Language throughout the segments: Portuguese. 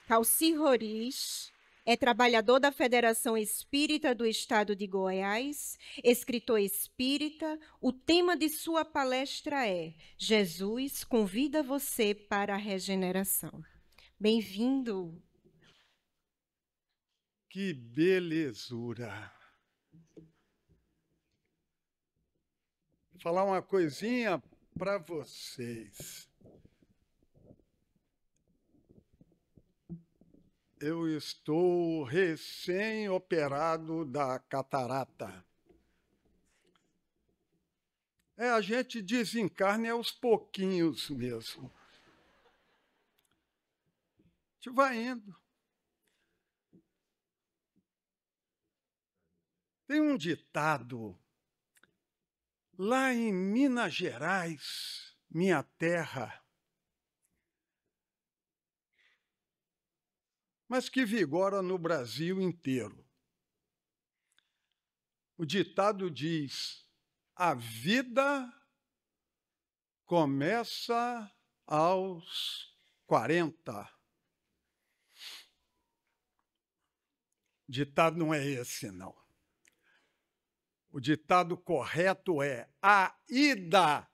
Calci Roriz é trabalhador da Federação Espírita do Estado de Goiás, escritor espírita. O tema de sua palestra é Jesus convida você para a regeneração. Bem-vindo. Que belezura! Vou falar uma coisinha para vocês. Eu estou recém-operado da catarata. A gente desencarna aos pouquinhos mesmo. A gente vai indo. Tem um ditado lá em Minas Gerais, minha terra, mas que vigora no Brasil inteiro. O ditado diz: a vida começa aos 40. O ditado não é esse, não. O ditado correto é: a ida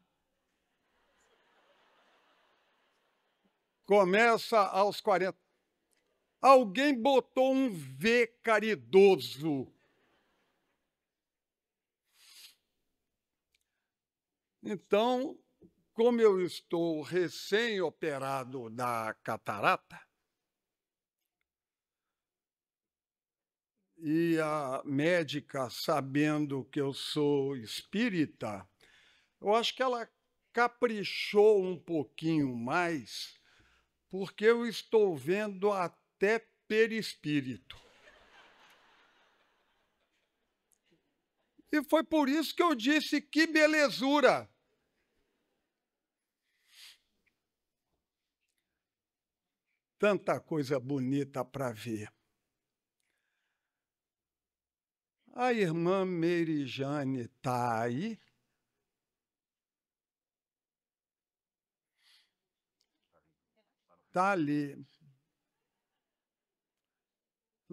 começa aos 40. Alguém botou um V caridoso. Então, como eu estou recém-operado da catarata, e a médica, sabendo que eu sou espírita, eu acho que ela caprichou um pouquinho mais, porque eu estou vendo até perispírito. E foi por isso que eu disse: que belezura! Tanta coisa bonita para ver. A irmã Merijane está aí? Está ali.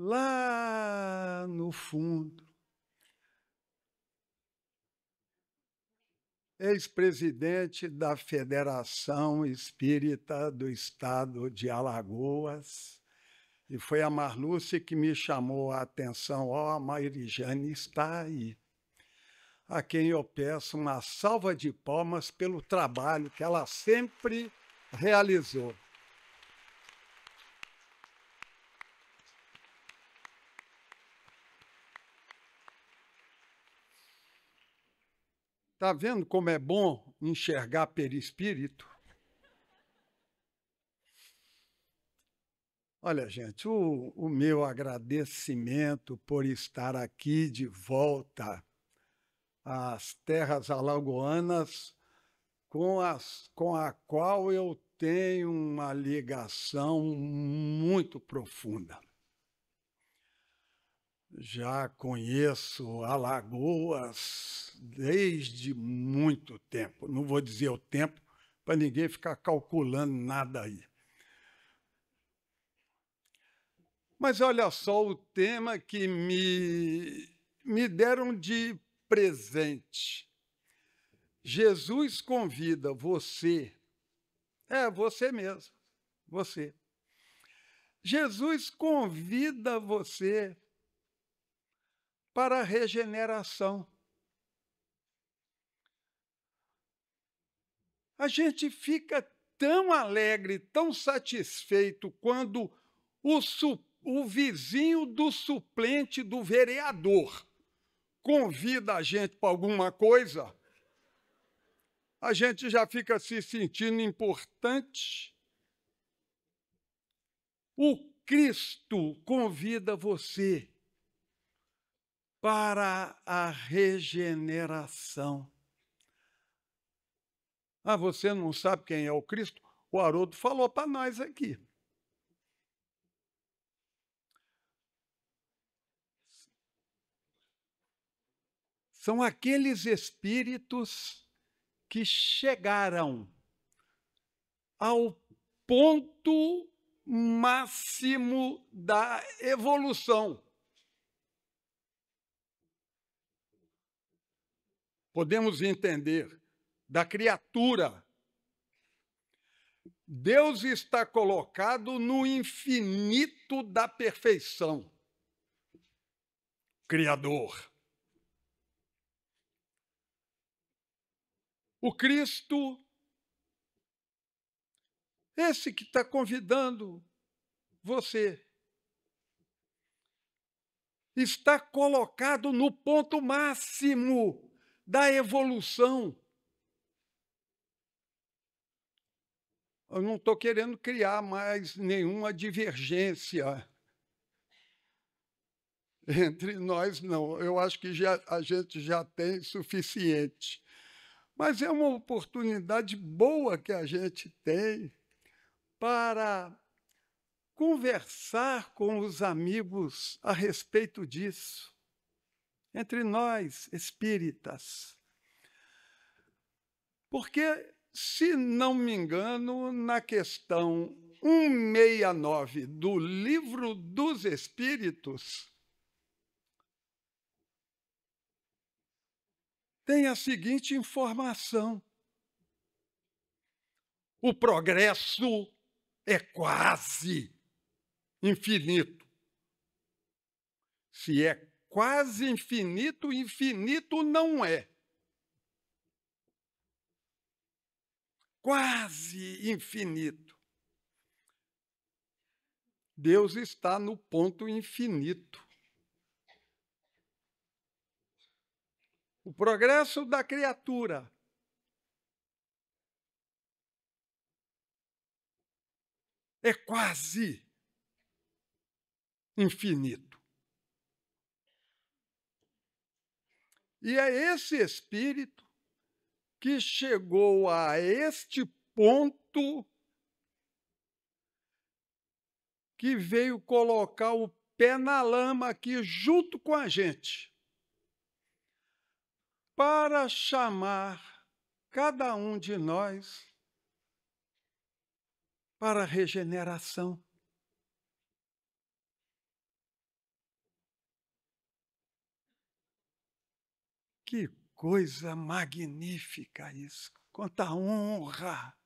Lá no fundo. Ex-presidente da Federação Espírita do Estado de Alagoas. E foi a Marlúcia que me chamou a atenção: a Merijane está aí. A quem eu peço uma salva de palmas pelo trabalho que ela sempre realizou. Está vendo como é bom enxergar perispírito? Olha, gente, o meu agradecimento por estar aqui de volta às terras alagoanas, com a qual eu tenho uma ligação muito profunda. Já conheço Alagoas desde muito tempo. Não vou dizer o tempo para ninguém ficar calculando nada aí. Mas olha só o tema que me deram de presente. Jesus convida você, você mesmo, você. Jesus convida você para a regeneração. A gente fica tão alegre, tão satisfeito quando o vizinho do suplente do vereador convida a gente para alguma coisa, a gente já fica se sentindo importante. O Cristo convida você para a regeneração. Ah, você não sabe quem é o Cristo? O Haroldo falou para nós aqui. São aqueles espíritos que chegaram ao ponto máximo da evolução. Podemos entender da criatura. Deus está colocado no infinito da perfeição. Criador. O Cristo, esse que está convidando você, está colocado no ponto máximo da evolução. Eu não estou querendo criar mais nenhuma divergência entre nós, não. Eu acho que a gente já tem suficiente. Mas é uma oportunidade boa que a gente tem para conversar com os amigos a respeito disso, entre nós, espíritas. Porque, se não me engano, na questão 169 do Livro dos Espíritos, tem a seguinte informação: o progresso é quase infinito. Se é quase infinito, infinito não é. Quase infinito. Deus está no ponto infinito. O progresso da criatura é quase infinito. E é esse espírito que chegou a este ponto que veio colocar o pé na lama aqui junto com a gente, para chamar cada um de nós para a regeneração. Que coisa magnífica isso! Quanta honra!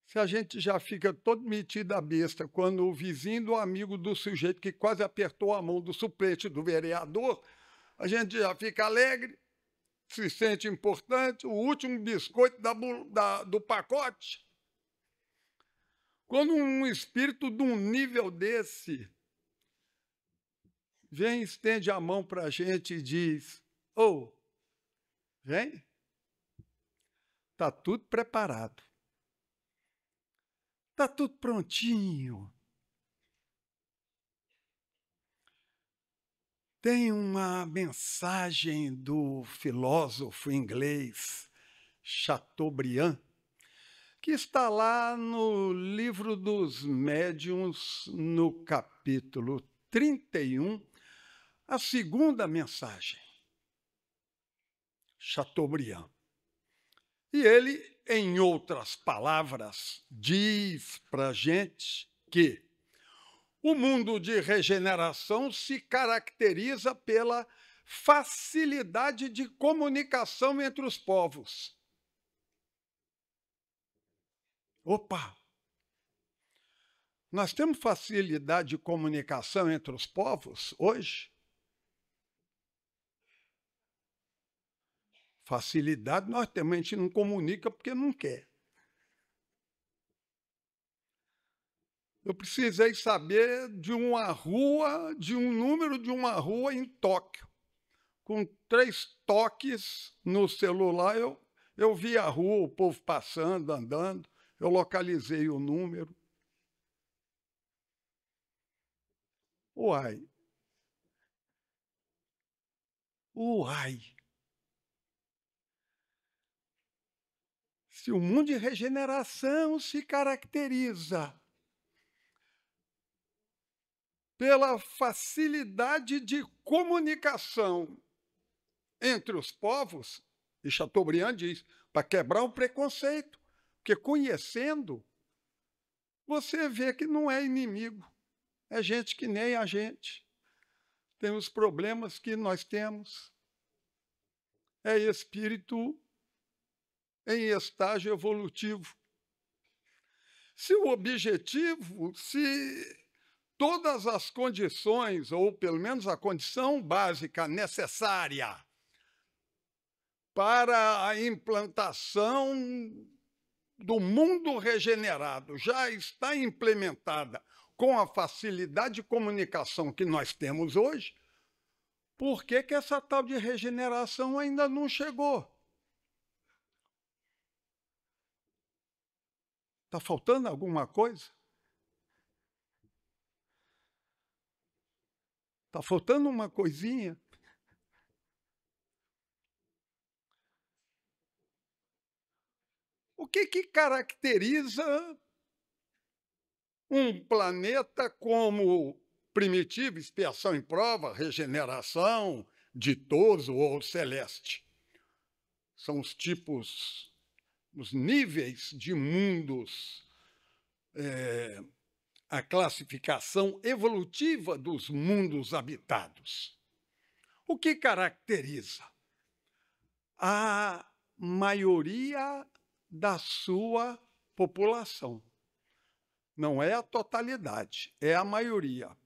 Se a gente já fica todo metido a besta quando o vizinho do amigo do sujeito que quase apertou a mão do suplente do vereador, a gente já fica alegre, se sente importante, o último biscoito do pacote. Quando um espírito de um nível desse vem, estende a mão para a gente e diz: "Ô, vem, está tudo preparado. Está tudo prontinho." Tem uma mensagem do filósofo inglês Chateaubriand, que está lá no Livro dos Médiuns, no capítulo 31, a segunda mensagem. Chateaubriand. E ele, em outras palavras, diz para a gente que o mundo de regeneração se caracteriza pela facilidade de comunicação entre os povos. Opa! Nós temos facilidade de comunicação entre os povos hoje? Facilidade nós temos, a gente não comunica porque não quer. Eu precisei saber de uma rua, de um número de uma rua em Tóquio. Com 3 toques no celular, eu vi a rua, o povo passando, andando, eu localizei o número. Uai! Uai! Se o mundo de regeneração se caracteriza pela facilidade de comunicação entre os povos, e Chateaubriand diz, para quebrar o preconceito, porque conhecendo, você vê que não é inimigo, é gente que nem a gente, tem os problemas que nós temos, é espírito em estágio evolutivo. Se o objetivo, se todas as condições, ou pelo menos a condição básica necessária para a implantação do mundo regenerado já está implementada com a facilidade de comunicação que nós temos hoje, por que que essa tal de regeneração ainda não chegou? Está faltando alguma coisa? Está faltando uma coisinha? O que que caracteriza um planeta como primitivo, expiação em prova, regeneração, ditoso ou celeste? São os tipos, os níveis de mundos, a classificação evolutiva dos mundos habitados. O que caracteriza? A maioria da sua população. Não é a totalidade, é a maioria.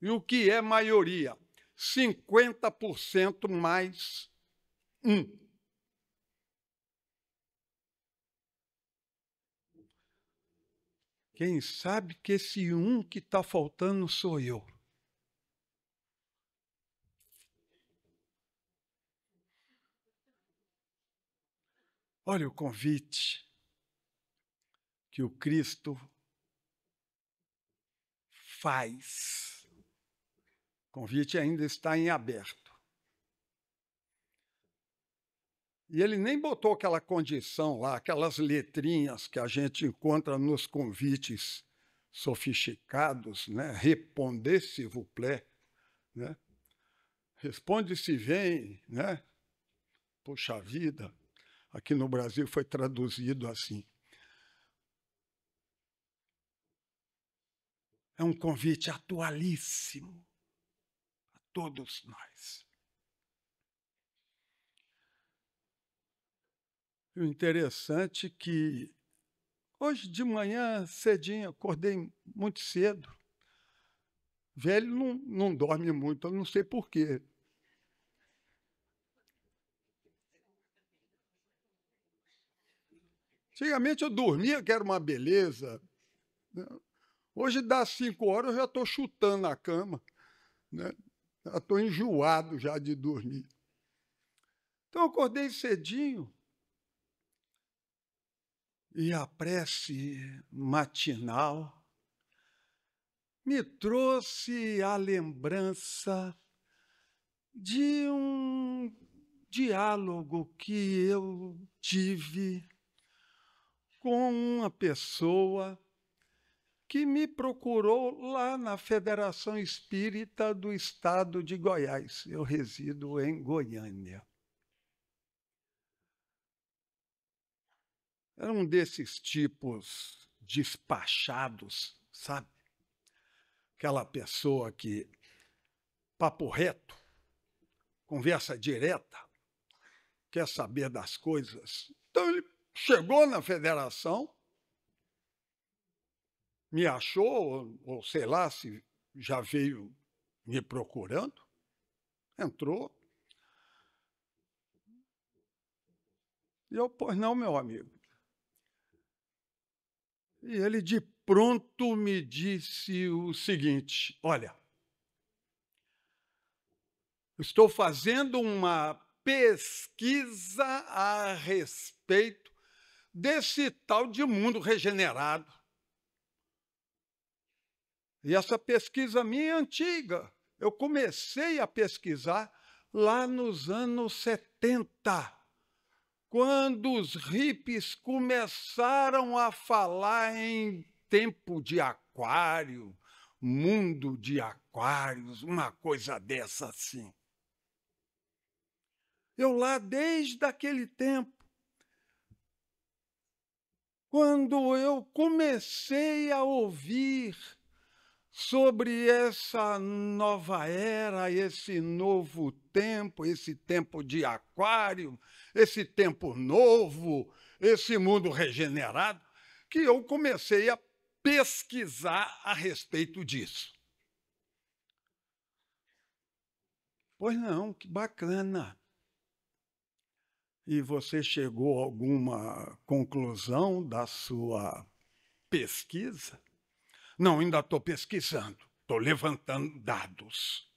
E o que é maioria? 50% mais 1. Quem sabe que esse 1 que está faltando sou eu. Olha o convite que o Cristo faz. O convite ainda está em aberto. E ele nem botou aquela condição lá, aquelas letrinhas que a gente encontra nos convites sofisticados, né? Responder s'il vous plaît, né? Responde se vem, né? Puxa vida, aqui no Brasil foi traduzido assim. É um convite atualíssimo a todos nós. E o interessante é que hoje de manhã, cedinho, acordei muito cedo. Velho não dorme muito, eu não sei por quê. Antigamente eu dormia, que era uma beleza. Hoje dá 5 horas, eu já estou chutando a cama, né? Já estou enjoado já de dormir. Então eu acordei cedinho e a prece matinal me trouxe a lembrança de um diálogo que eu tive com uma pessoa que me procurou lá na Federação Espírita do Estado de Goiás. Eu resido em Goiânia. Era um desses tipos despachados, sabe? Aquela pessoa que, papo reto, conversa direta, quer saber das coisas. Então ele chegou na federação, me achou, ou sei lá se já veio me procurando, entrou. E eu, pois não, meu amigo. E ele de pronto me disse o seguinte: olha, estou fazendo uma pesquisa a respeito desse tal de mundo regenerado. E essa pesquisa minha é antiga. Eu comecei a pesquisar lá nos anos 70, quando os hippies começaram a falar em tempo de aquário, mundo de aquários, uma coisa dessa assim. Eu lá desde aquele tempo. Quando eu comecei a ouvir sobre essa nova era, esse novo tempo, esse tempo de aquário, esse tempo novo, esse mundo regenerado, que eu comecei a pesquisar a respeito disso. Pois não, que bacana. E você chegou a alguma conclusão da sua pesquisa? Não, ainda estou pesquisando, estou levantando dados.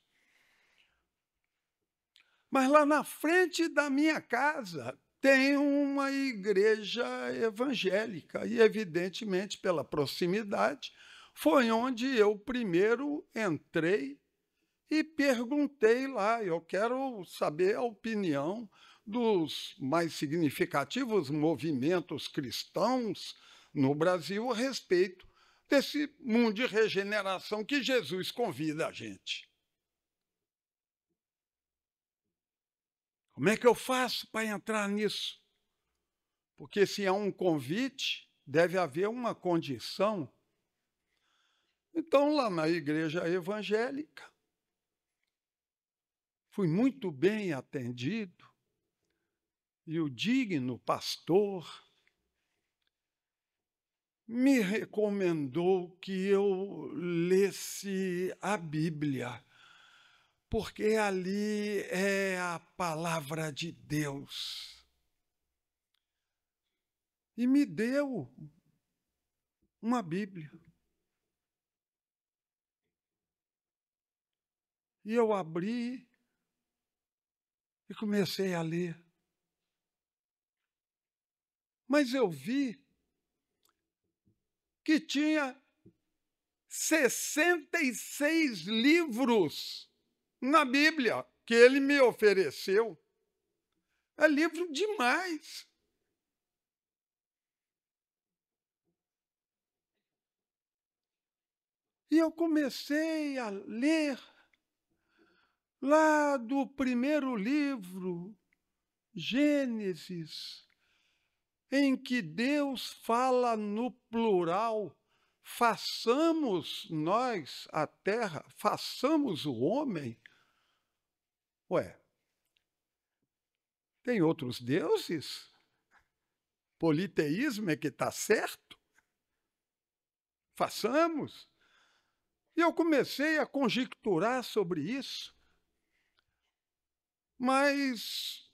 Mas lá na frente da minha casa tem uma igreja evangélica e, evidentemente, pela proximidade, foi onde eu primeiro entrei e perguntei lá. Eu quero saber a opinião dos mais significativos movimentos cristãos no Brasil a respeito desse mundo de regeneração que Jesus convida a gente. Como é que eu faço para entrar nisso? Porque se há um convite, deve haver uma condição. Então, lá na igreja evangélica, fui muito bem atendido e o digno pastor me recomendou que eu lesse a Bíblia, porque ali é a palavra de Deus. E me deu uma Bíblia. E eu abri e comecei a ler. Mas eu vi que tinha 66 livros na Bíblia que ele me ofereceu. É livro demais. E eu comecei a ler lá do primeiro livro, Gênesis, em que Deus fala no plural: façamos nós a terra, façamos o homem. Ué, tem outros deuses? Politeísmo é que está certo? Façamos. E eu comecei a conjecturar sobre isso, mas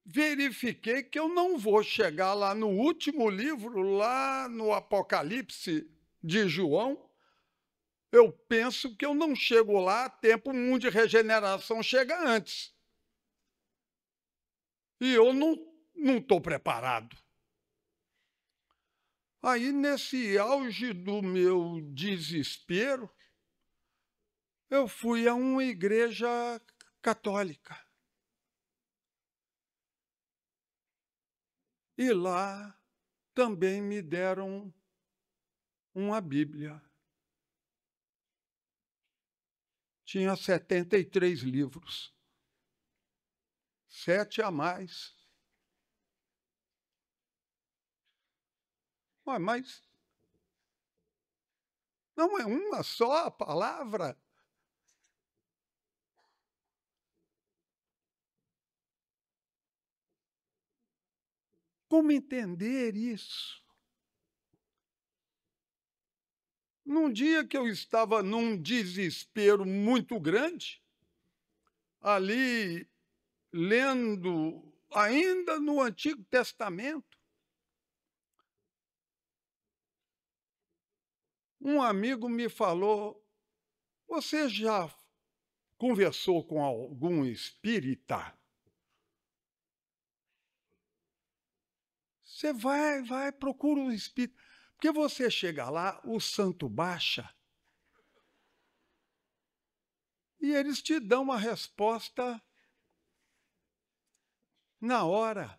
verifiquei que eu não vou chegar lá no último livro, lá no Apocalipse de João. Eu penso que eu não chego lá a tempo, o mundo de regeneração chega antes. E eu não estou preparado. Aí, nesse auge do meu desespero, eu fui a uma igreja católica. E lá também me deram uma Bíblia. Tinha 73 livros, 7 a mais. Mas não é uma só a palavra? Como entender isso? Num dia que eu estava num desespero muito grande, ali lendo ainda no Antigo Testamento, um amigo me falou: você já conversou com algum espírita? Você vai, procura um espírito. Porque você chega lá, o santo baixa, e eles te dão uma resposta na hora.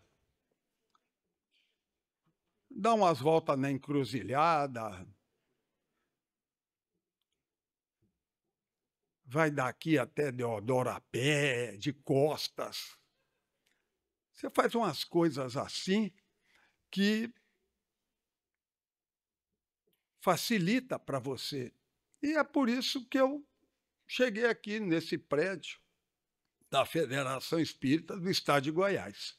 Dá umas voltas na encruzilhada, vai daqui até Deodoro a pé, de costas. Você faz umas coisas assim que facilita para você. E é por isso que eu cheguei aqui nesse prédio da Federação Espírita do Estado de Goiás.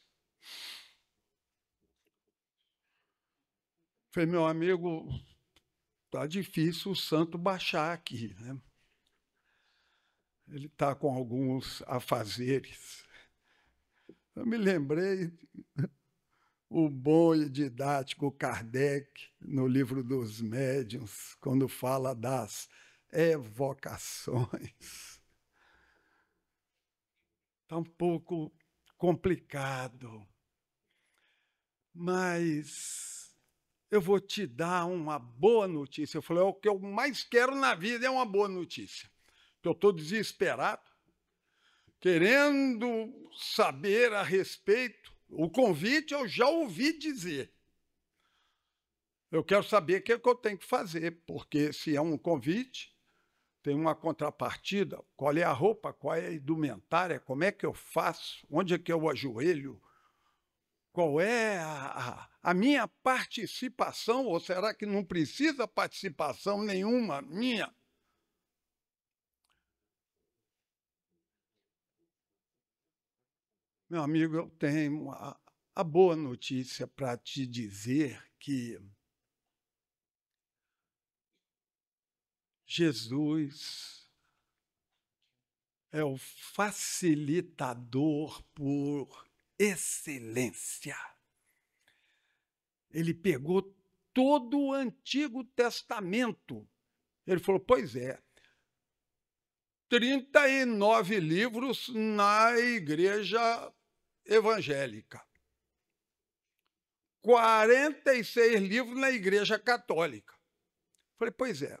Falei, meu amigo, tá difícil o santo baixar aqui, né? Ele está com alguns afazeres. Eu me lembrei o bom e didático Kardec, no livro dos médiuns, quando fala das evocações. Está um pouco complicado, mas eu vou te dar uma boa notícia. Eu falei, o que eu mais quero na vida é uma boa notícia. Eu estou desesperado, querendo saber a respeito. O convite eu já ouvi dizer. Eu quero saber o que eu tenho que fazer, porque se é um convite, tem uma contrapartida. Qual é a roupa, qual é a indumentária, como é que eu faço, onde é que eu ajoelho, qual é a minha participação, ou será que não precisa participação nenhuma minha? Meu amigo, eu tenho a boa notícia para te dizer que Jesus é o facilitador por excelência. Ele pegou todo o Antigo Testamento. Ele falou, pois é, 39 livros na igreja evangélica, 46 livros na igreja católica. Falei, pois é.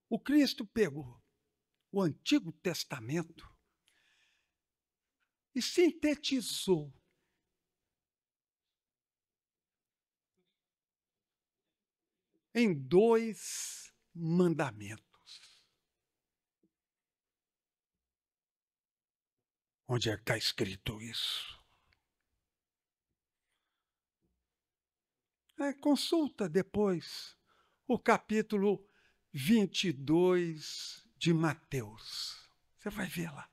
O Cristo pegou o Antigo Testamento e sintetizou em 2 mandamentos. Onde é que está escrito isso? Consulta depois o capítulo 22 de Mateus. Você vai ver lá.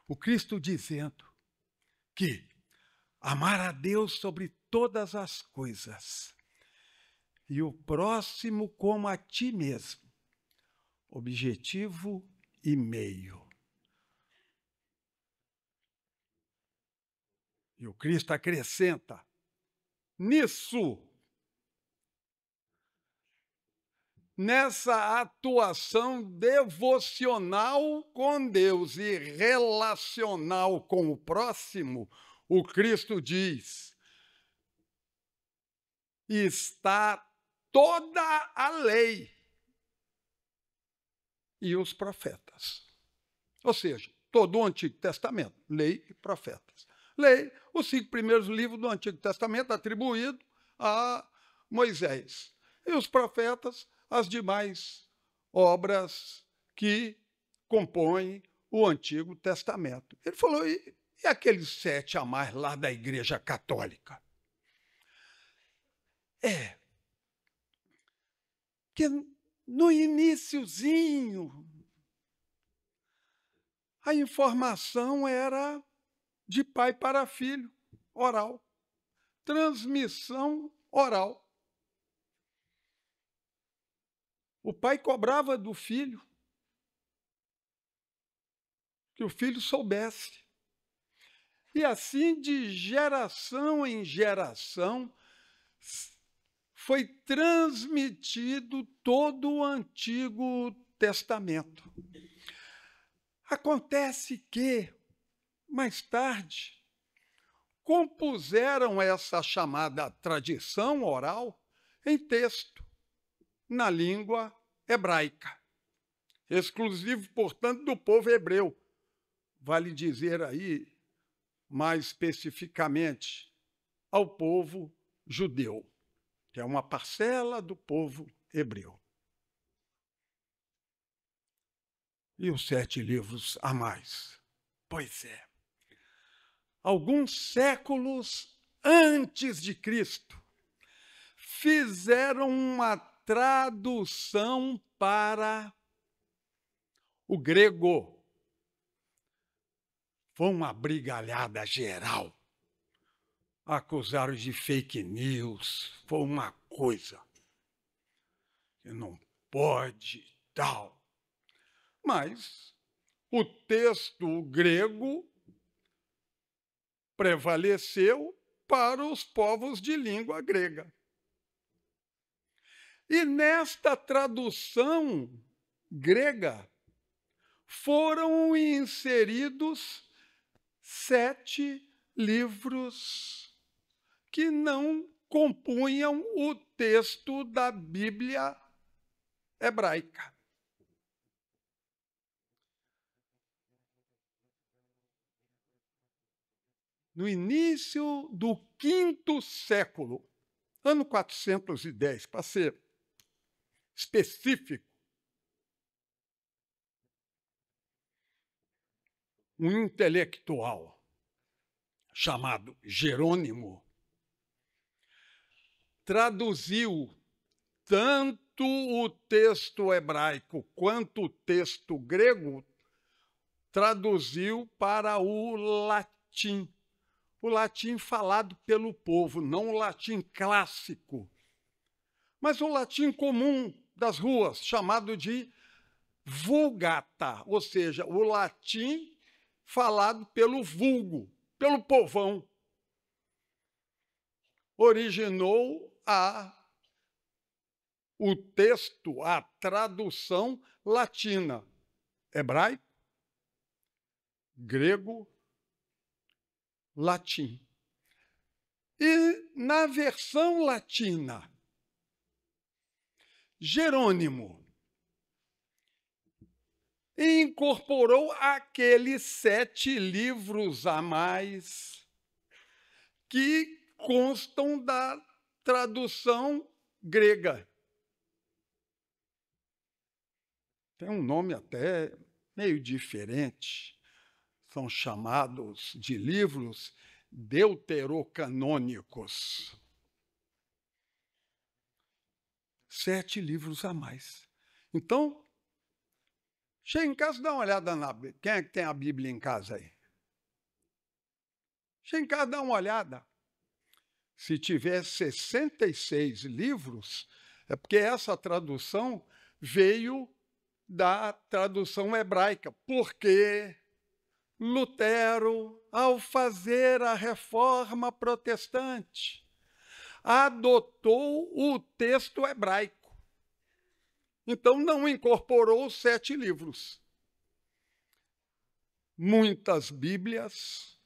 O Cristo dizendo que amar a Deus sobre todas as coisas e o próximo como a ti mesmo. Objetivo e meio. E o Cristo acrescenta, nessa atuação devocional com Deus e relacional com o próximo, o Cristo diz, está toda a lei e os profetas. Ou seja, todo o Antigo Testamento, lei e profetas. Lei, os 5 primeiros livros do Antigo Testamento atribuído a Moisés. E os profetas, as demais obras que compõem o Antigo Testamento. Ele falou, e aqueles 7 a mais lá da Igreja Católica? Que no iniciozinho a informação era de pai para filho, oral. Transmissão oral. O pai cobrava do filho que o filho soubesse. E assim, de geração em geração, foi transmitido todo o Antigo Testamento. Acontece que, mais tarde, compuseram essa chamada tradição oral em texto, na língua hebraica, exclusivo, portanto, do povo hebreu. Vale dizer aí, mais especificamente, ao povo judeu, que é uma parcela do povo hebreu. E os 7 livros a mais? Pois é. alguns séculos antes de Cristo, fizeram uma tradução para o grego. Foi uma brigalhada geral. Acusaram de fake news, foi uma coisa que não pode, tal. Mas o texto grego prevaleceu para os povos de língua grega. E nesta tradução grega foram inseridos 7 livros que não compunham o texto da Bíblia hebraica. No início do 5º século, ano 410, para ser específico, um intelectual chamado Jerônimo traduziu tanto o texto hebraico quanto o texto grego, traduziu para o latim. O latim falado pelo povo, não o latim clássico, mas o latim comum das ruas, chamado de Vulgata, ou seja, o latim falado pelo vulgo, pelo povão. Originou o texto, a tradução latina, hebraico, grego, latim. E na versão latina, Jerônimo incorporou aqueles 7 livros a mais que constam da tradução grega. Tem um nome até meio diferente. São chamados de livros deuterocanônicos. 7 livros a mais. Então, chega em casa e dá uma olhada na Bíblia. Quem é que tem a Bíblia em casa aí? Chega em casa e dá uma olhada. Se tiver 66 livros, é porque essa tradução veio da tradução hebraica. Porque Lutero, ao fazer a reforma protestante, adotou o texto hebraico. Então, não incorporou os 7 livros. Muitas Bíblias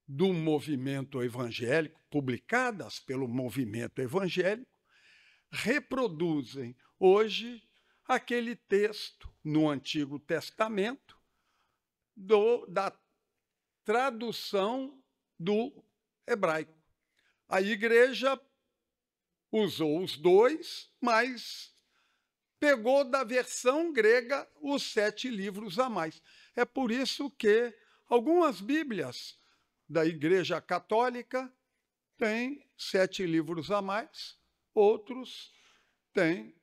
do movimento evangélico, publicadas pelo movimento evangélico, reproduzem hoje aquele texto no Antigo Testamento da tradução do hebraico. A igreja usou os 2, mas pegou da versão grega os 7 livros a mais. É por isso que algumas Bíblias da Igreja Católica têm 7 livros a mais, outros têm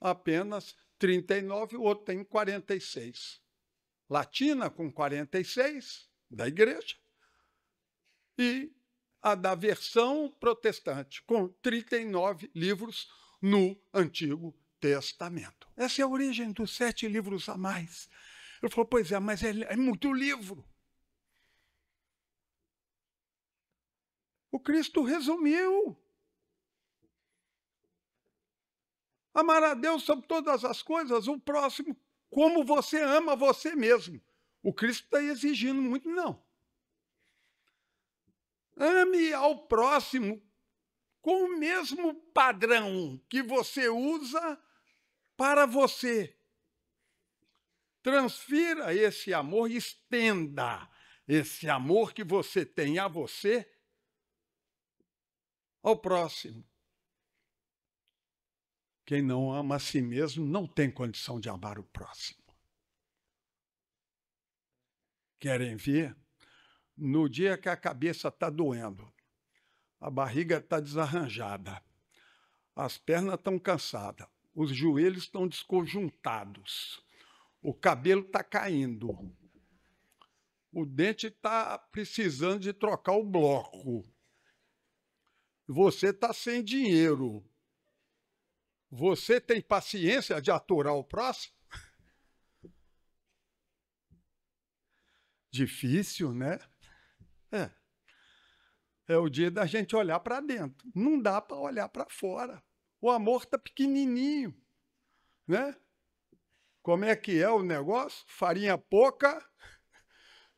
apenas 39, o outro tem 46. Latina com 46, da Igreja, e a da versão protestante, com 39 livros no Antigo Testamento. Essa é a origem dos 7 livros a mais. Ele falou, pois é, mas é muito livro. O Cristo resumiu. Amar a Deus sobre todas as coisas, o próximo, como você ama você mesmo. O Cristo está exigindo muito, não. Ame ao próximo com o mesmo padrão que você usa para você. Transfira esse amor, estenda esse amor que você tem a você ao próximo. Quem não ama a si mesmo não tem condição de amar o próximo. Querem ver no dia que a cabeça está doendo, a barriga está desarranjada, as pernas estão cansadas, os joelhos estão desconjuntados, o cabelo está caindo, o dente está precisando de trocar o bloco, você está sem dinheiro, você tem paciência de aturar o próximo? Difícil, né? É o dia da gente olhar para dentro. Não dá para olhar para fora. O amor está pequenininho, né? Como é que é o negócio? Farinha pouca,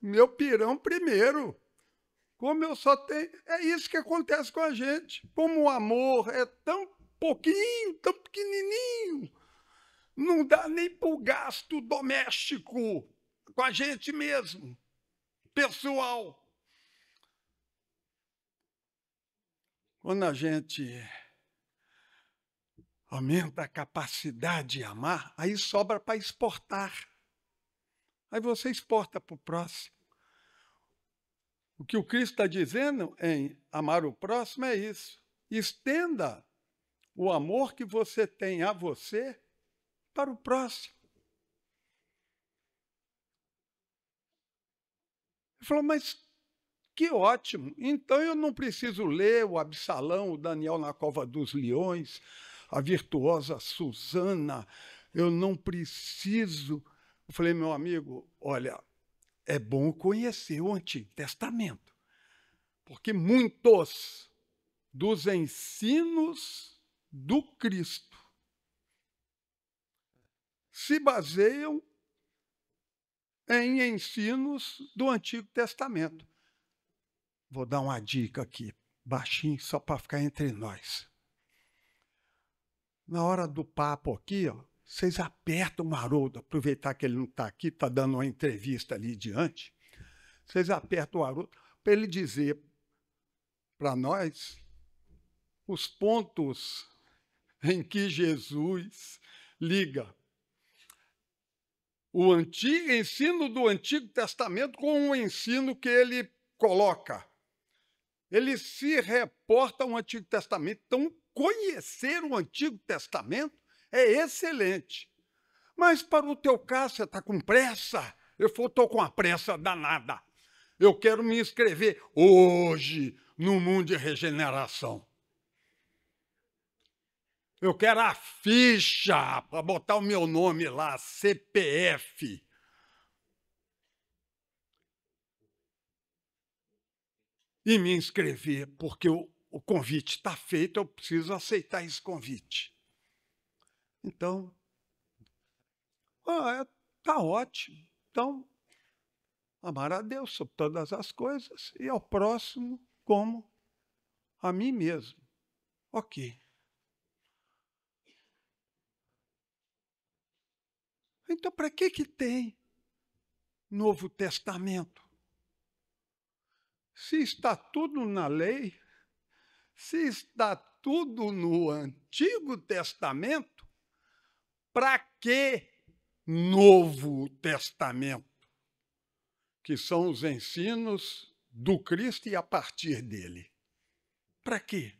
meu pirão primeiro. Como eu só tenho... É isso que acontece com a gente. Como o amor é tão pouquinho, tão pequenininho, não dá nem para o gasto doméstico com a gente mesmo, pessoal. Quando a gente aumenta a capacidade de amar, aí sobra para exportar. Aí você exporta para o próximo. O que o Cristo está dizendo em amar o próximo é isso. Estenda o amor que você tem a você para o próximo. Ele falou, mas que ótimo, então eu não preciso ler o Absalão, o Daniel na Cova dos Leões, a virtuosa Susana, eu não preciso. Eu falei, meu amigo, olha, é bom conhecer o Antigo Testamento, porque muitos dos ensinos do Cristo se baseiam em ensinos do Antigo Testamento. Vou dar uma dica aqui, baixinho, só para ficar entre nós. Na hora do papo aqui, ó, vocês apertam o Haroldo, aproveitar que ele não está aqui, está dando uma entrevista ali diante, vocês apertam o Haroldo para ele dizer para nós os pontos em que Jesus liga o ensino do Antigo Testamento com o ensino que ele coloca. Ele se reporta ao Antigo Testamento. Então, conhecer o Antigo Testamento é excelente. Mas para o teu caso, você está com pressa? Eu estou com a pressa danada. Eu quero me inscrever hoje no Mundo de Regeneração. Eu quero a ficha para botar o meu nome lá, CPF. E me inscrever, porque o convite está feito, eu preciso aceitar esse convite. Então, está ótimo. Então, amar a Deus sobre todas as coisas e ao próximo como a mim mesmo. Ok. Então, para que tem Novo Testamento? Se está tudo na lei, se está tudo no Antigo Testamento, para que Novo Testamento? Que são os ensinos do Cristo e a partir dele. Para quê?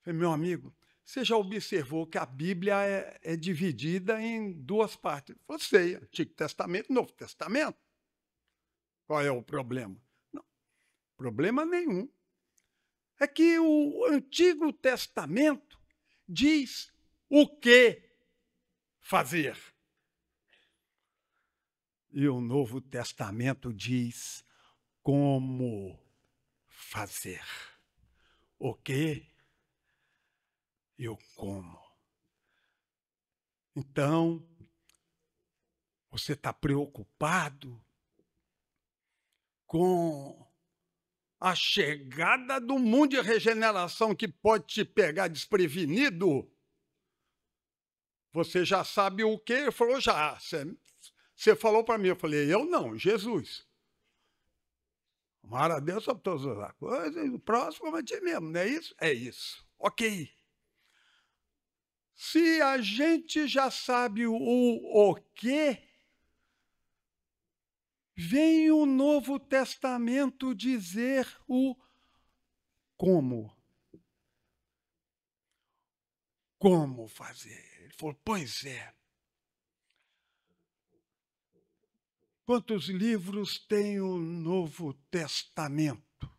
Meu amigo, você já observou que a Bíblia é dividida em duas partes. Você, Antigo Testamento e Novo Testamento. Qual é o problema? Não, problema nenhum. É que o Antigo Testamento diz o que fazer. E o Novo Testamento diz como fazer. O que e o como. Então, você está preocupado com a chegada do mundo de regeneração que pode te pegar desprevenido? Você já sabe o quê? Ele falou, já. Você falou para mim, eu falei, eu não, Jesus. Amar a Deus sobre todas as coisas, e o próximo como a ti mesmo, não é isso? É isso. Ok. Se a gente já sabe o quê, vem o Novo Testamento dizer o como. Como fazer? Ele falou, pois é. Quantos livros tem o Novo Testamento?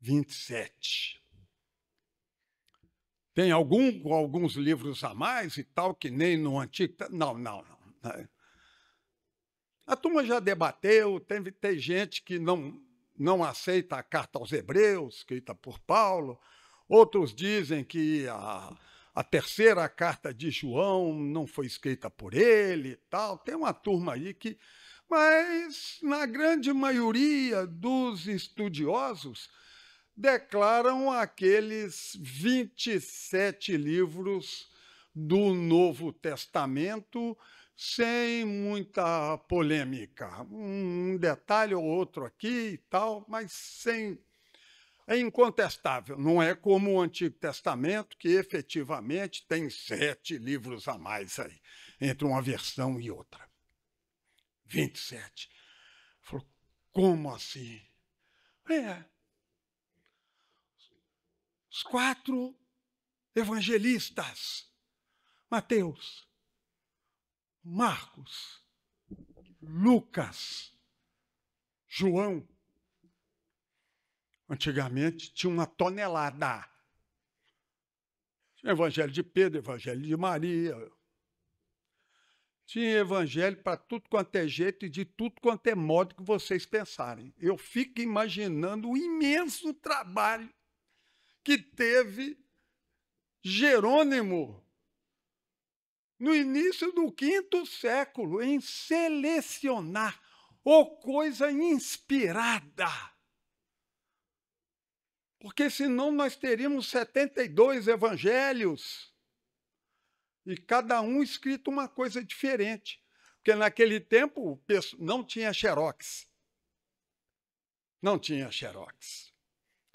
27. Tem alguns livros a mais e tal, que nem no Antigo... Não. A turma já debateu, tem gente que não aceita a carta aos Hebreus, escrita por Paulo. Outros dizem que a terceira carta de João não foi escrita por ele e tal. Tem uma turma aí que... Mas, na grande maioria dos estudiosos, declaram aqueles 27 livros do Novo Testamento sem muita polêmica. Um detalhe ou outro aqui e tal, mas sem... É incontestável, não é como o Antigo Testamento, que efetivamente tem 7 livros a mais aí, entre uma versão e outra. 27. Falou, como assim? Os 4 evangelistas, Mateus, Marcos, Lucas, João. Antigamente tinha uma tonelada. Tinha evangelho de Pedro, evangelho de Maria. Tinha evangelho para tudo quanto é jeito e de tudo quanto é modo que vocês pensarem. Eu fico imaginando o imenso trabalho que teve Jerônimo no início do V século em selecionar coisa inspirada. Porque senão nós teríamos 72 evangelhos e cada um escrito uma coisa diferente. Porque naquele tempo não tinha xerox. Não tinha xerox.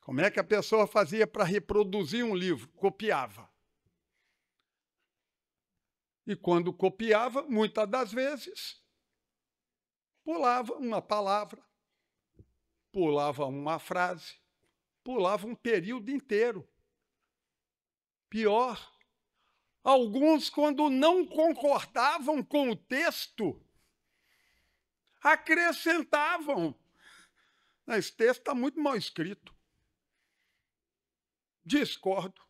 Como é que a pessoa fazia para reproduzir um livro? Copiava. E quando copiava, muitas das vezes, pulava uma palavra, pulava uma frase, pulava um período inteiro. Pior, alguns, quando não concordavam com o texto, acrescentavam. Esse texto está muito mal escrito. Discordo.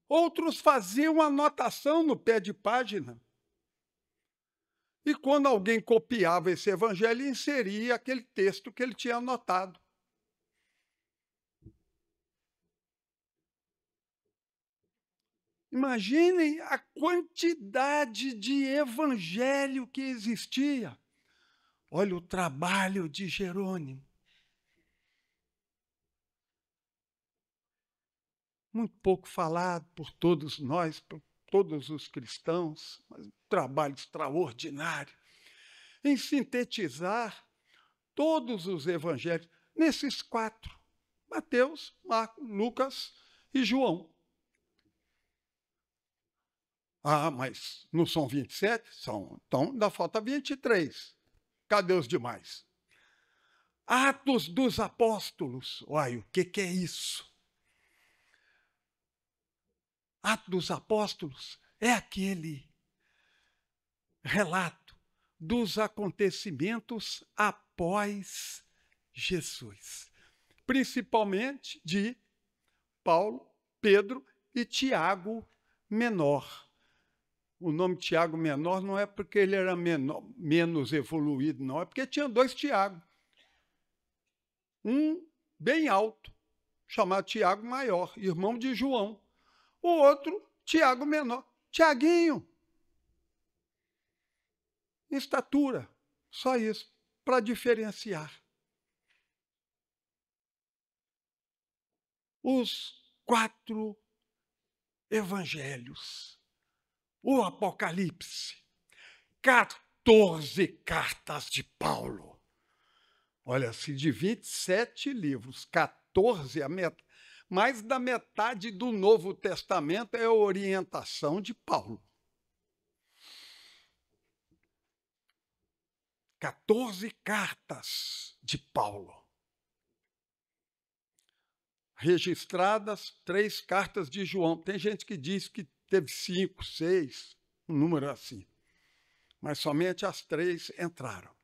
Outros faziam anotação no pé de página. E quando alguém copiava esse evangelho, inseria aquele texto que ele tinha anotado. Imaginem a quantidade de evangelho que existia. Olha o trabalho de Jerônimo. Muito pouco falado por todos nós, por todos os cristãos, mas um trabalho extraordinário em sintetizar todos os evangelhos nesses 4, Mateus, Marcos, Lucas e João. Ah, mas não são 27? São. Então, ainda falta 23. Cadê os demais? Atos dos Apóstolos. Olha, o que é isso? Atos dos Apóstolos é aquele relato dos acontecimentos após Jesus, principalmente de Paulo, Pedro e Tiago Menor. O nome Tiago Menor não é porque ele era menos evoluído, não, é porque tinha 2 Tiago. Um bem alto, chamado Tiago Maior, irmão de João. O outro, Tiago Menor, Tiaguinho. Estatura, só isso, para diferenciar. Os 4 evangelhos. O Apocalipse, 14 cartas de Paulo. Olha, se de 27 livros, 14, mais da metade do Novo Testamento é a orientação de Paulo. 14 cartas de Paulo. Registradas 3 cartas de João. Tem gente que diz que teve 5, 6, um número assim. Mas somente as 3 entraram.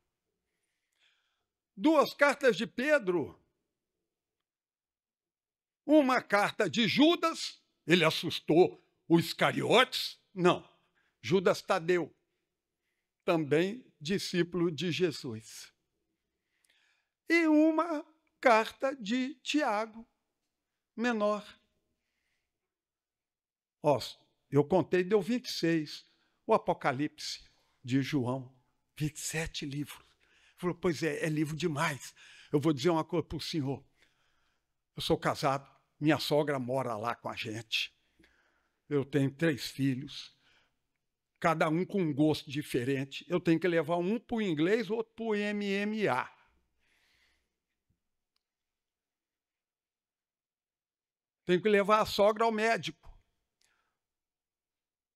2 cartas de Pedro. Uma carta de Judas, ele assustou os Iscariotes. Não, Judas Tadeu, também discípulo de Jesus. E uma carta de Tiago, menor. Ó, eu contei, deu 26. O Apocalipse de João, 27 livros. Falou, pois é livro demais. Eu vou dizer uma coisa para o senhor. Eu sou casado, minha sogra mora lá com a gente. Eu tenho 3 filhos, cada um com um gosto diferente. Eu tenho que levar um para o inglês, outro para o MMA. Tenho que levar a sogra ao médico.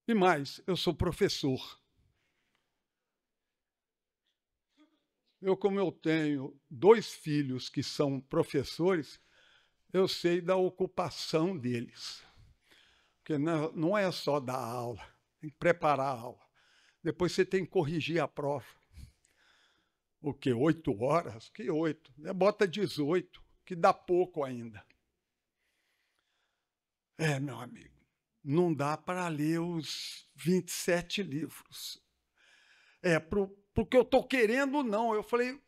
E mais, eu sou professor. Como eu tenho 2 filhos que são professores, eu sei da ocupação deles. Porque não é só dar aula, tem que preparar a aula. Depois você tem que corrigir a prova. O quê? 8 horas? Que 8? Bota 18, que dá pouco ainda. Meu amigo, não dá para ler os 27 livros. Porque eu estou querendo, não. Eu falei,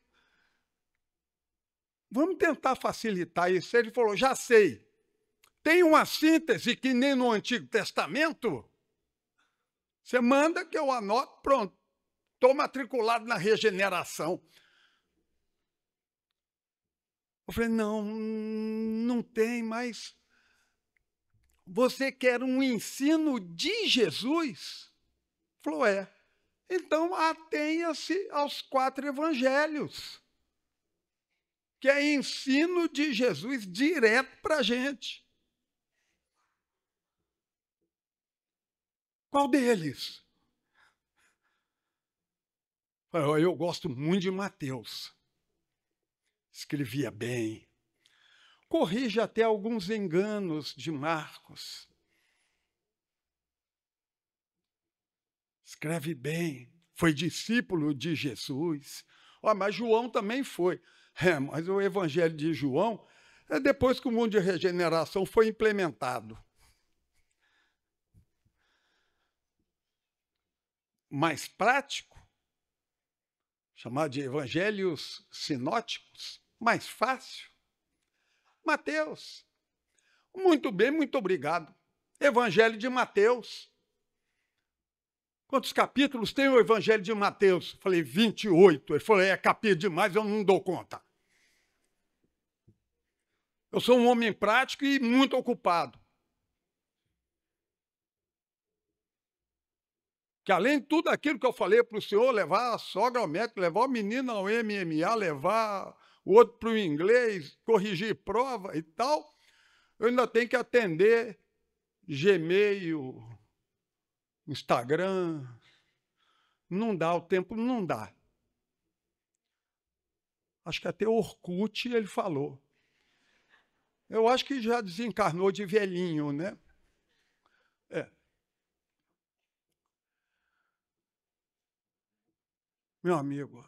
vamos tentar facilitar isso. Ele falou, já sei. Tem uma síntese que nem no Antigo Testamento? Você manda que eu anoto, pronto. Estou matriculado na regeneração. Eu falei, não tem, mas você quer um ensino de Jesus? Ele falou, então atenha-se aos 4 evangelhos, que é ensino de Jesus direto para a gente. Qual deles? Eu gosto muito de Mateus. Escrevia bem. Corrige até alguns enganos de Marcos. Escreve bem. Foi discípulo de Jesus. Mas João também foi. Mas o evangelho de João é depois que o mundo de regeneração foi implementado. Mais prático, chamado de evangelhos sinóticos, mais fácil. Mateus. Muito bem, muito obrigado. Evangelho de Mateus. Quantos capítulos tem o Evangelho de Mateus? Falei, 28. Ele falou, capítulo demais, eu não dou conta. Eu sou um homem prático e muito ocupado. Que além de tudo aquilo que eu falei para o senhor, levar a sogra ao médico, levar o menino ao MMA, levar o outro para o inglês, corrigir prova e tal, eu ainda tenho que atender Gmail, Instagram. Não dá, o tempo não dá. Acho que até Orkut ele falou. Eu acho que já desencarnou de velhinho, né? Meu amigo,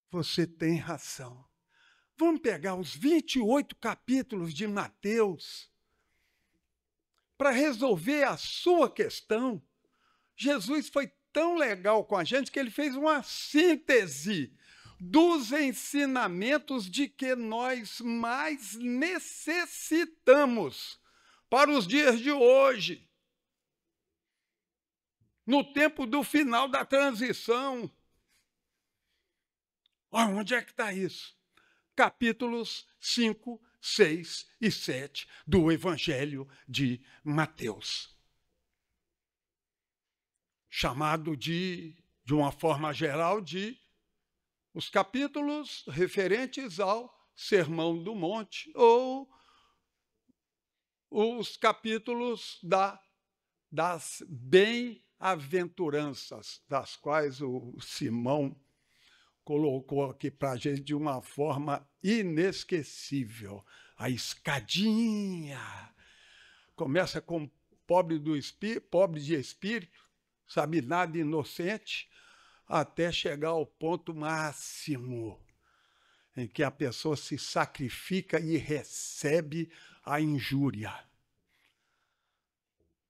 você tem razão. Vamos pegar os 28 capítulos de Mateus para resolver a sua questão. Jesus foi tão legal com a gente que ele fez uma síntese dos ensinamentos de que nós mais necessitamos para os dias de hoje. No tempo do final da transição. Onde é que está isso? Capítulos 5, 6 e 7 do Evangelho de Mateus. Chamado de uma forma geral, de os capítulos referentes ao Sermão do Monte, ou os capítulos das bem-aventuranças, das quais o Simão colocou aqui para a gente de uma forma inesquecível. A escadinha. Começa com pobre de espírito, sabe nada, inocente, até chegar ao ponto máximo, em que a pessoa se sacrifica e recebe a injúria.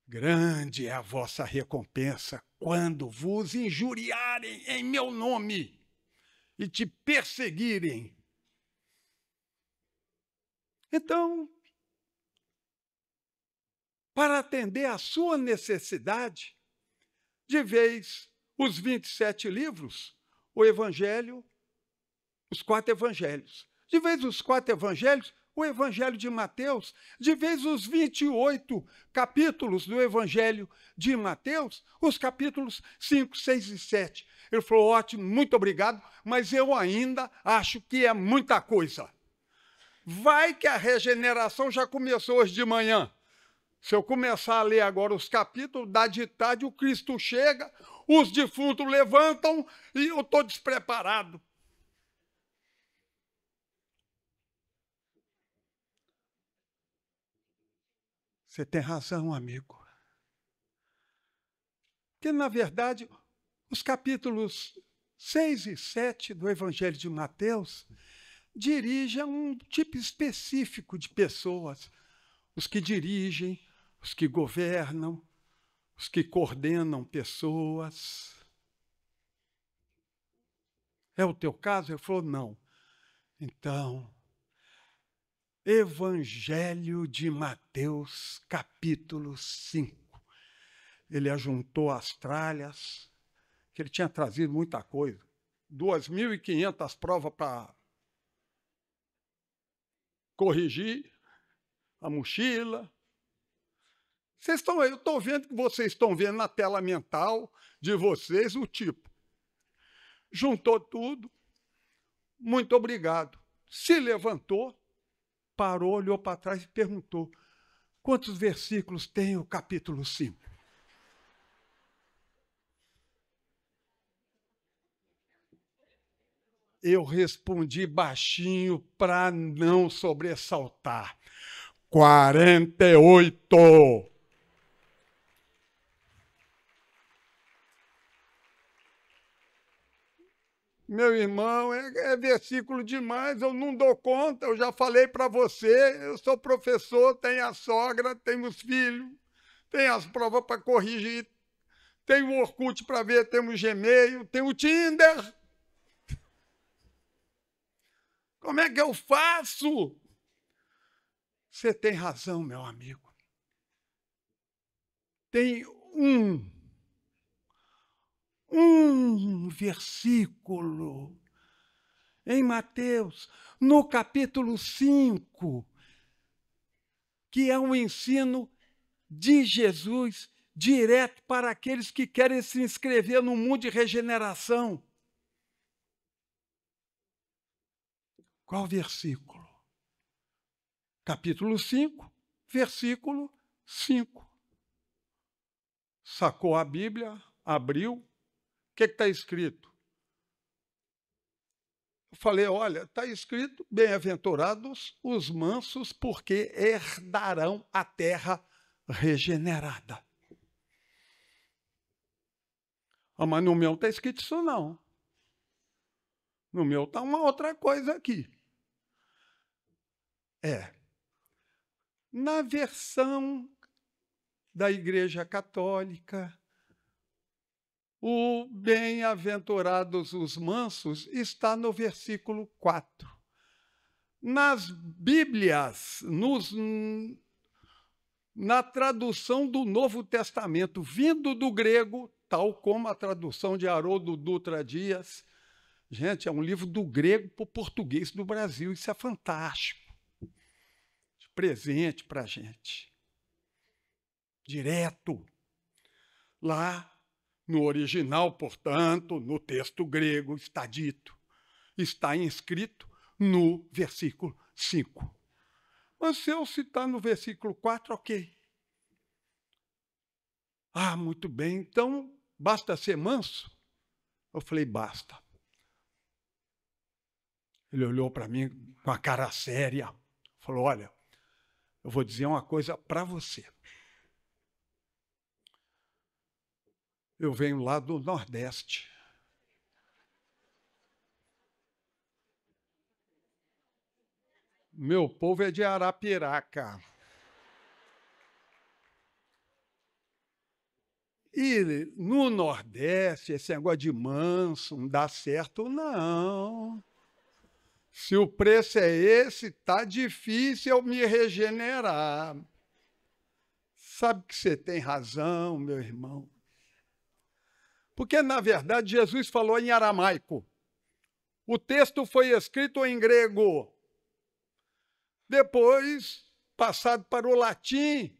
Grande é a vossa recompensa quando vos injuriarem em meu nome e te perseguirem. Então, para atender à sua necessidade, de vez os 27 livros, o Evangelho, os 4 evangelhos. De vez os 4 evangelhos, o Evangelho de Mateus. De vez os 28 capítulos do Evangelho de Mateus, os capítulos 5, 6 e 7. Ele falou, ótimo, muito obrigado, mas eu ainda acho que é muita coisa. Vai que a regeneração já começou hoje de manhã. Se eu começar a ler agora os capítulos, da de tarde o Cristo chega, os defuntos levantam e eu estou despreparado. Você tem razão, amigo. Porque, na verdade, os capítulos 6 e 7 do Evangelho de Mateus dirigem a um tipo específico de pessoas. Os que dirigem, os que governam, os que coordenam pessoas. É o teu caso? Ele falou, não. Então, Evangelho de Mateus, capítulo 5. Ele ajuntou as tralhas, que ele tinha trazido muita coisa. 2.500 provas para corrigir a mochila. Eu estou vendo que vocês estão vendo na tela mental de vocês o tipo. Juntou tudo. Muito obrigado. Se levantou, parou, olhou para trás e perguntou, quantos versículos tem o capítulo 5? Eu respondi baixinho para não sobressaltar. 48. Meu irmão, é versículo demais, eu não dou conta, eu já falei para você, eu sou professor, tenho a sogra, tenho os filhos, tenho as provas para corrigir, tenho o Orkut para ver, tenho o Gmail, tenho o Tinder. Como é que eu faço? Você tem razão, meu amigo. Tem um versículo em Mateus, no capítulo 5, que é um ensino de Jesus direto para aqueles que querem se inscrever no mundo de regeneração. Qual versículo? Capítulo 5, versículo 5. Sacou a Bíblia, abriu. O que está escrito? Eu falei, olha, está escrito, bem-aventurados os mansos, porque herdarão a terra regenerada. Ah, mas no meu não está escrito isso, não. No meu está uma outra coisa aqui. Na versão da Igreja Católica, o bem-aventurados os mansos está no versículo 4. Nas Bíblias, na tradução do Novo Testamento, vindo do grego, tal como a tradução de Haroldo Dutra Dias, gente, é um livro do grego para o português do Brasil, isso é fantástico. Presente para a gente. Direto. Lá, no original, portanto, no texto grego, está dito, está inscrito no versículo 5. Mas se eu citar no versículo 4, ok. Ah, muito bem, então basta ser manso? Eu falei, basta. Ele olhou para mim com a cara séria, falou: olha, eu vou dizer uma coisa para você. Eu venho lá do Nordeste. Meu povo é de Arapiraca. E no Nordeste, esse negócio de manso não dá certo, não. Se o preço é esse, tá difícil eu me regenerar. Sabe que você tem razão, meu irmão. Porque, na verdade, Jesus falou em aramaico. O texto foi escrito em grego. Depois, passado para o latim.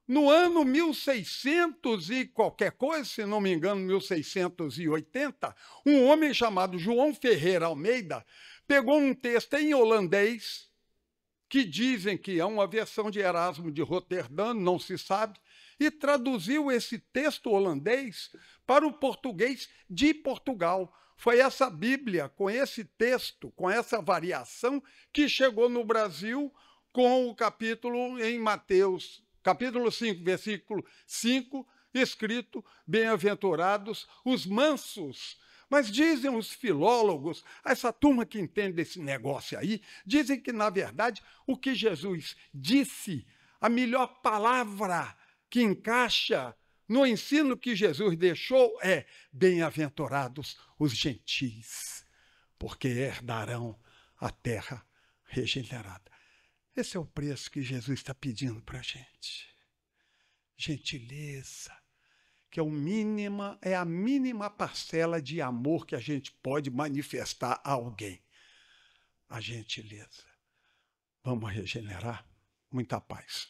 No ano 1600 e qualquer coisa, se não me engano, 1680, um homem chamado João Ferreira Almeida pegou um texto em holandês, que dizem que é uma versão de Erasmo de Roterdã, não se sabe, e traduziu esse texto holandês para o português de Portugal. Foi essa Bíblia, com esse texto, com essa variação, que chegou no Brasil com o capítulo em Mateus, capítulo 5, versículo 5, escrito: bem-aventurados os mansos. Mas dizem os filólogos, essa turma que entende desse negócio aí, dizem que, na verdade, o que Jesus disse, a melhor palavra que encaixa no ensino que Jesus deixou é: bem-aventurados os gentis, porque herdarão a terra regenerada. Esse é o preço que Jesus está pedindo para a gente. Gentileza, que é a mínima parcela de amor que a gente pode manifestar a alguém. A gentileza. Vamos regenerar? Muita paz.